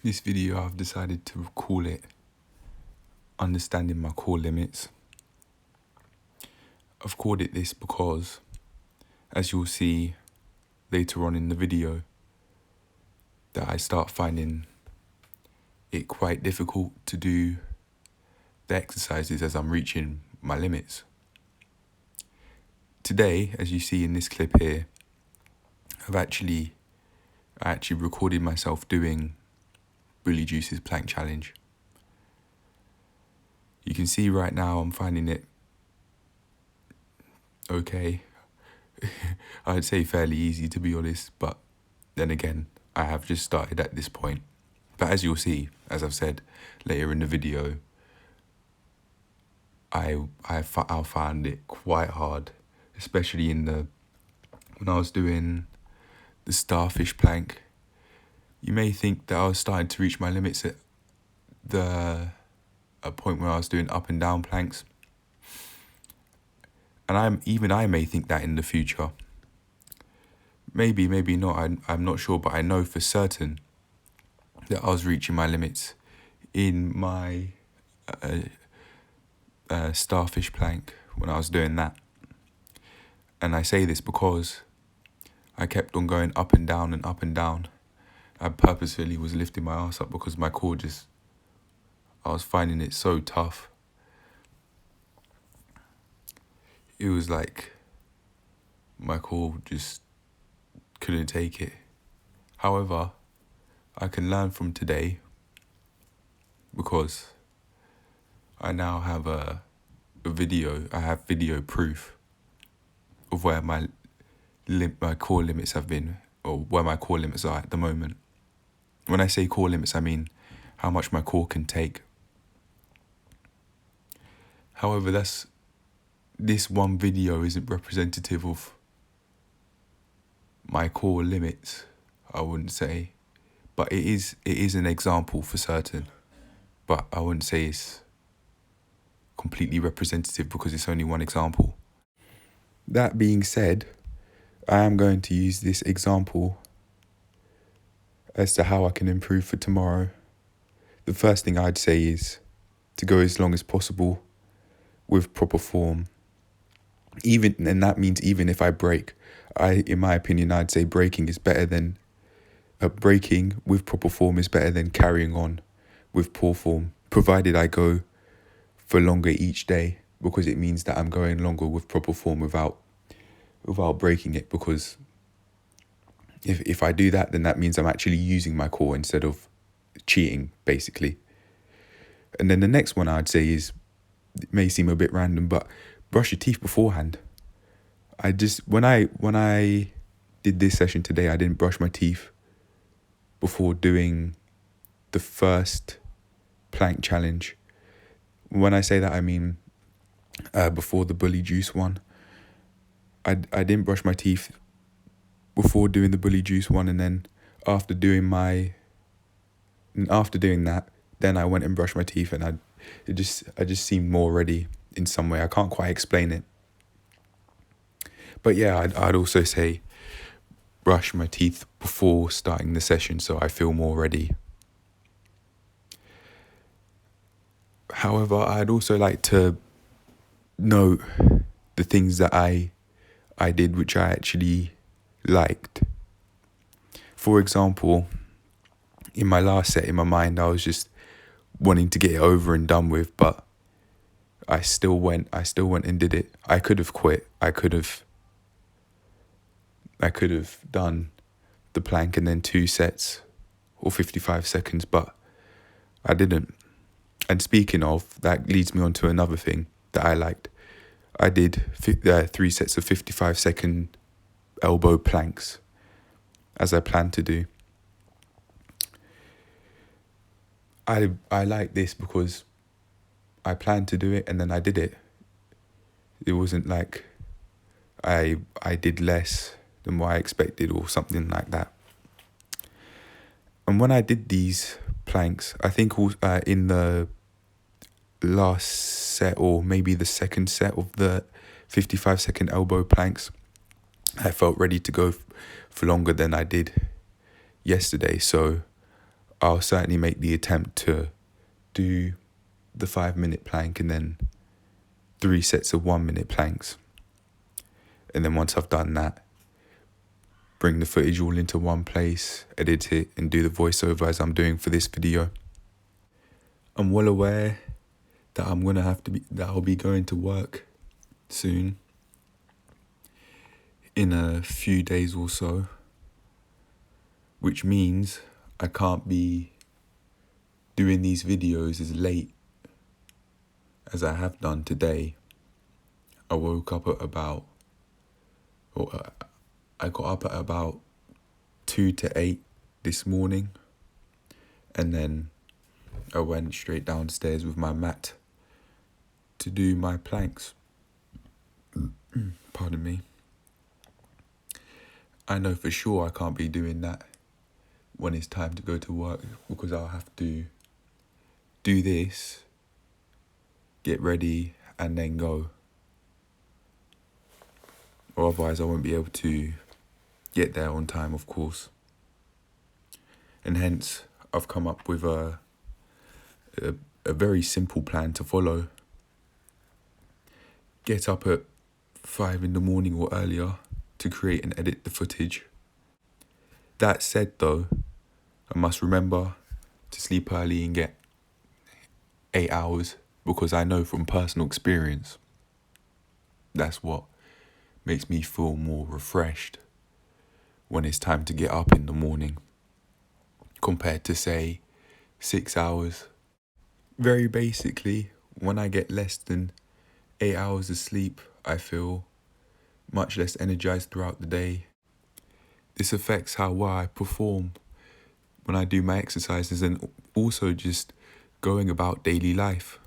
This video I've decided to call it Understanding My Core Limits. I've called it this because, as you'll see later on in the video, that I start finding it quite difficult to do the exercises as I'm reaching my limits. Today, as you see in this clip here, I actually recorded myself doing Bully Juice's plank challenge. You can see right now I'm finding it okay. I'd say fairly easy, to be honest, but then again, I have just started at this point. But as you'll see, as I've said later in the video, I found it quite hard, especially when I was doing the starfish plank. You may think that I was starting to reach my limits at a point where I was doing up and down planks. And I may think that in the future. Maybe not, I'm not sure, but I know for certain that I was reaching my limits in my starfish plank when I was doing that. And I say this because I kept on going up and down and up and down. I purposefully was lifting my ass up because my core I was finding it so tough. It was like my core just couldn't take it. However, I can learn from today because I now have a video. I have video proof of where my core limits have been, or where my core limits are at the moment. When I say core limits, I mean how much my core can take. However, this one video isn't representative of my core limits, I wouldn't say. But it is an example for certain. But I wouldn't say it's completely representative because it's only one example. That being said, I am going to use this example as to how I can improve for tomorrow. The first thing I'd say is to go as long as possible with proper form. And that means even if I break, in my opinion, I'd say breaking with proper form is better than carrying on with poor form, provided I go for longer each day, because it means that I'm going longer with proper form without breaking it. Because if I do that, then that means I'm actually using my core instead of cheating, basically. And then the next one I'd say is, it may seem a bit random, but brush your teeth beforehand. When I did this session today, I didn't brush my teeth before doing the first plank challenge. When I say that, I mean before the Bully Juice one. I didn't brush my teeth before doing the Bully Juice one, and then after doing that, then I went and brushed my teeth, and I just seemed more ready in some way. I can't quite explain it. But yeah, I'd also say brush my teeth before starting the session so I feel more ready. However, I'd also like to note the things that I did which I actually liked. For example, in my last set, in my mind, I was just wanting to get it over and done with, but I still went and did it. I could have quit. I could have done the plank and then 2 sets or 55 seconds, but I didn't. And speaking of, that leads me on to another thing that I liked. I did 3 sets of 55-second elbow planks, as I planned to do. I like this because I planned to do it and then I did it. It wasn't like I did less than what I expected or something like that. And when I did these planks, I think in the last set, or maybe the second set of the 55-second elbow planks, I felt ready to go for longer than I did yesterday. So I'll certainly make the attempt to do the 5-minute plank and then 3 sets of 1-minute planks. And then once I've done that, bring the footage all into one place, edit it, and do the voiceover as I'm doing for this video. I'm well aware that I'll be going to work soon, in a few days or so, which means I can't be doing these videos as late as I have done today. I got up at about 2 to 8 this morning, and then I went straight downstairs with my mat to do my planks. Pardon me. I know for sure I can't be doing that when it's time to go to work, because I'll have to do this, get ready, and then go. Or otherwise I won't be able to get there on time, of course. And hence I've come up with a very simple plan to follow. Get up at 5 in the morning or earlier to create and edit the footage. That said though, I must remember to sleep early and get 8 hours, because I know from personal experience that's what makes me feel more refreshed when it's time to get up in the morning, compared to say 6 hours. Very basically, when I get less than 8 hours of sleep, I feel much less energized throughout the day. This affects how well I perform when I do my exercises, and also just going about daily life.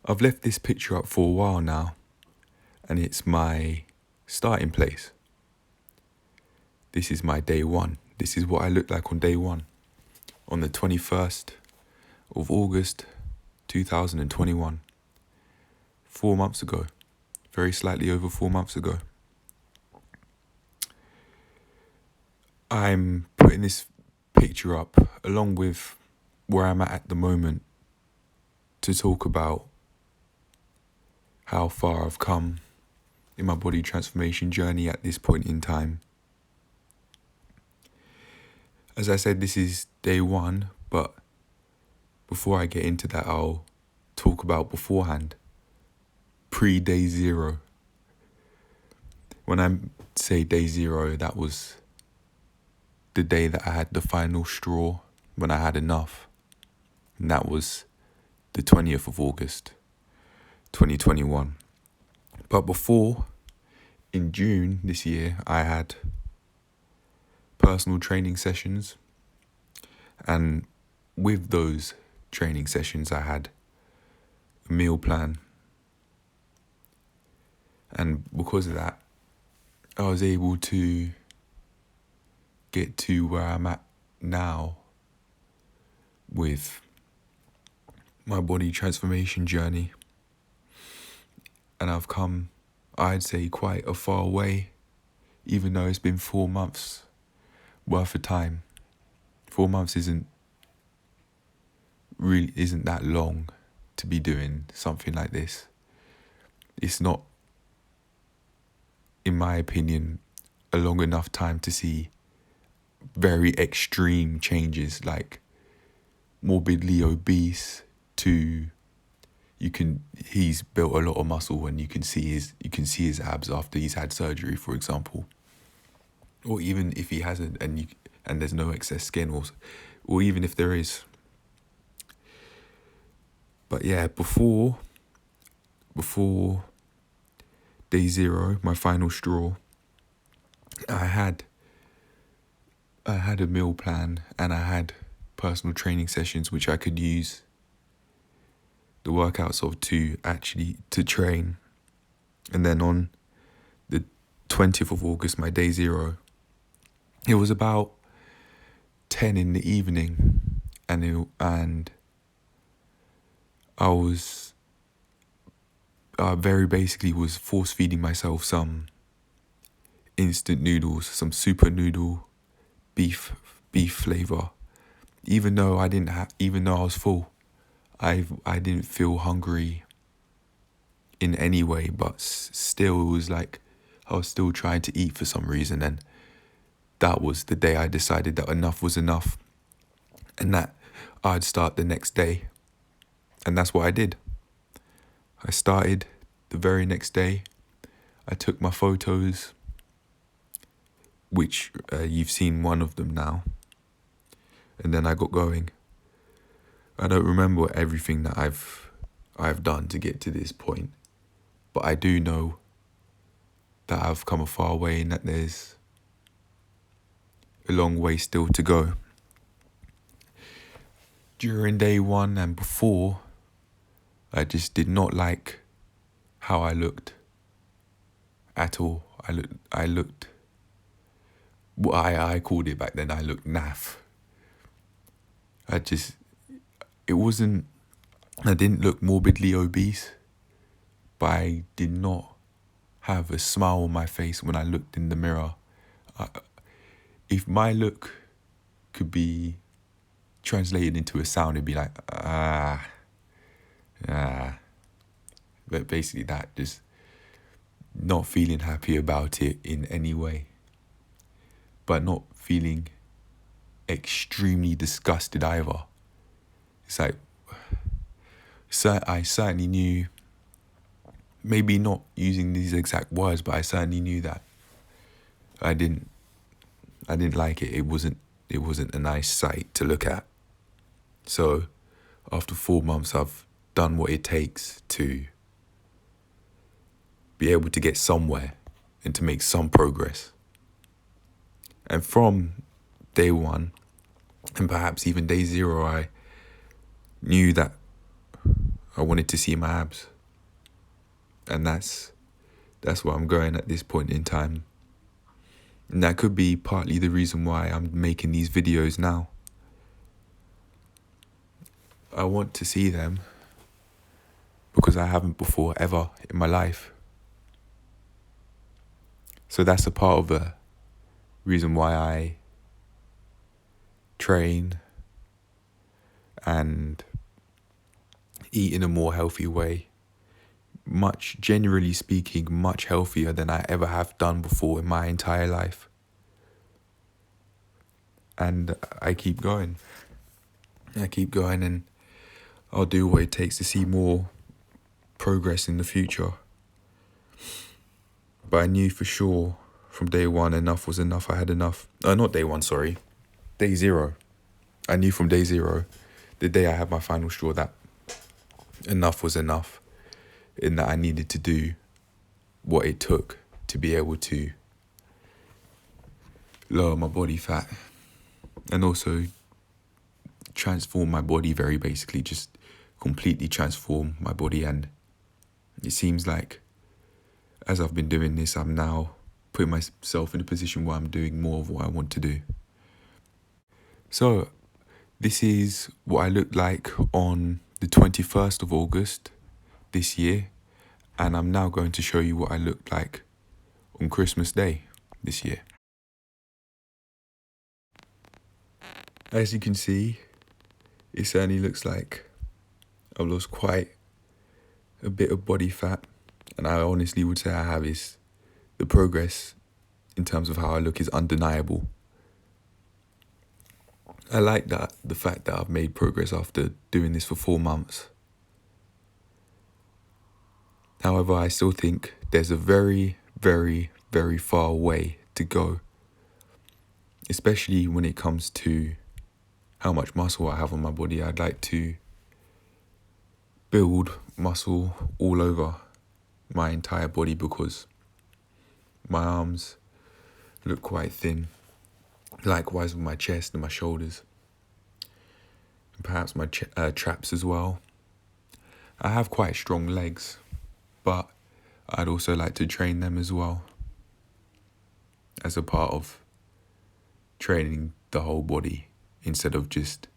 I've left this picture up for a while now, and it's my starting place. This is my day one. This is what I look like on day one, on the 21st of August 2021. 4 months ago, very slightly over 4 months ago. I'm putting this picture up along with where I'm at the moment to talk about how far I've come in my body transformation journey at this point in time. As I said, this is day one, but before I get into that, I'll talk about beforehand, pre-day zero. When I say day zero, that was the day that I had the final straw, when I had enough. And that was the 20th of August, 2021. But before, in June this year, I had personal training sessions. And with those training sessions, I had a meal plan. And because of that, I was able to get to where I'm at now with my body transformation journey. And I've come, I'd say, quite a far way, even though it's been 4 months worth of time. 4 months isn't that long to be doing something like this. It's not, in my opinion, a long enough time to see very extreme changes, like morbidly obese to he's built a lot of muscle and you can see his abs after he's had surgery, for example. Or even if he hasn't and there's no excess skin, or even if there is. But yeah, before day zero, my final straw, I had a meal plan and I had personal training sessions which I could use the workouts of to train. And then on the 20th of August, my day zero, it was about 10 in the evening, and I was very basically was force feeding myself some instant noodles, some super noodle beef flavor, even though even though I was full, I didn't feel hungry in any way, but still it was like I was still trying to eat for some reason. And that was the day I decided that enough was enough and that I'd start the next day. And that's what I did. I started the very next day. I took my photos, which you've seen one of them now. And then I got going. I don't remember everything that I've done to get to this point, but I do know that I've come a far way and that there's a long way still to go. During day one and before, I just did not like how I looked at all. I looked what I called it back then, I looked naff. I didn't look morbidly obese, but I did not have a smile on my face when I looked in the mirror. If my look could be translated into a sound, it'd be like, ah. But basically that, just not feeling happy about it in any way, but not feeling extremely disgusted either. It's like, I certainly knew, maybe not using these exact words, but I certainly knew that I didn't like it. It wasn't a nice sight to look at. So after 4 months, I've done what it takes to be able to get somewhere and to make some progress. And from day one, and perhaps even day 0, I knew that I wanted to see my abs. And that's where I'm going at this point in time. And that could be partly the reason why I'm making these videos now. I want to see them because I haven't before ever in my life. So that's a part of the reason why I train and eat in a more healthy way. Generally speaking, much healthier than I ever have done before in my entire life. And I keep going and I'll do what it takes to see more progress in the future. But I knew for sure from day one enough was enough. I had enough. Not day one, sorry. Day 0. I knew from day 0, the day I had my final straw, that enough was enough. In that I needed to do what it took to be able to lower my body fat and also transform my body, very basically, just completely transform my body. And it seems like as I've been doing this, I'm now putting myself in a position where I'm doing more of what I want to do. So this is what I looked like on the 21st of August this year, and I'm now going to show you what I looked like on Christmas Day this year. As you can see, it certainly looks like I've lost quite a bit of body fat, and I honestly would say I have. Is the progress in terms of how I look is undeniable. I like the fact that I've made progress after doing this for 4 months. However, I still think there's a very, very, very far way to go, especially when it comes to how much muscle I have on my body. I'd like to build muscle all over my entire body because my arms look quite thin. Likewise with my chest and my shoulders. And perhaps my traps as well. I have quite strong legs, but I'd also like to train them as well as a part of training the whole body instead of just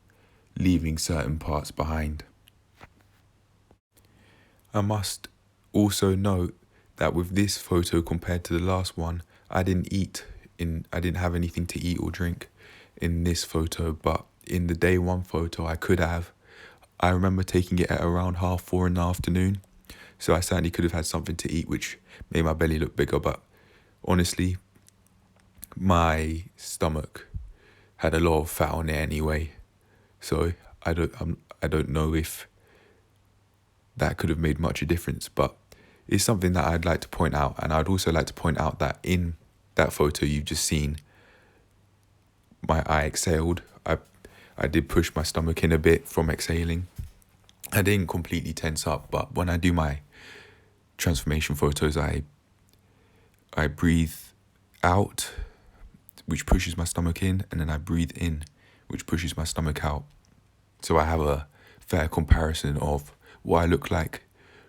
leaving certain parts behind. I must also note that with this photo compared to the last one, I didn't have anything to eat or drink in this photo, but in the day one photo I could have. I remember taking it at around 4:30 in the afternoon. So I certainly could have had something to eat, which made my belly look bigger. But honestly, my stomach had a lot of fat on it anyway. So I don't know if that could have made much a difference, but it's something that I'd like to point out. And I'd also like to point out that in that photo you've just seen, I exhaled. I did push my stomach in a bit from exhaling. I didn't completely tense up, but when I do my transformation photos, I breathe out, which pushes my stomach in, and then I breathe in, which pushes my stomach out. So I have a fair comparison of what I look like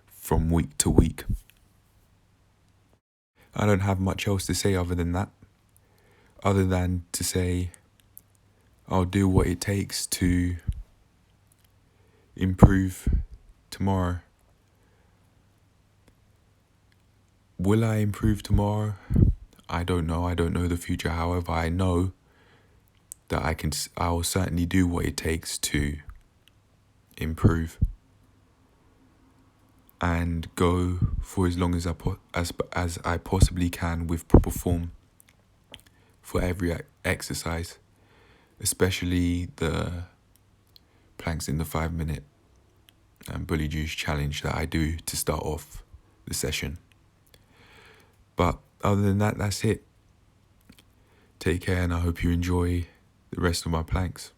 from week to week. I don't have much else to say other than that, other than to say I'll do what it takes to improve tomorrow. Will I improve tomorrow? I don't know. I don't know the future. However, I know that I will certainly do what it takes to improve and go for as long as I possibly can with proper form for every exercise, especially the planks in the 5-minute and bully juice challenge that I do to start off the session. But other than that, that's it. Take care, and I hope you enjoy the rest of my planks.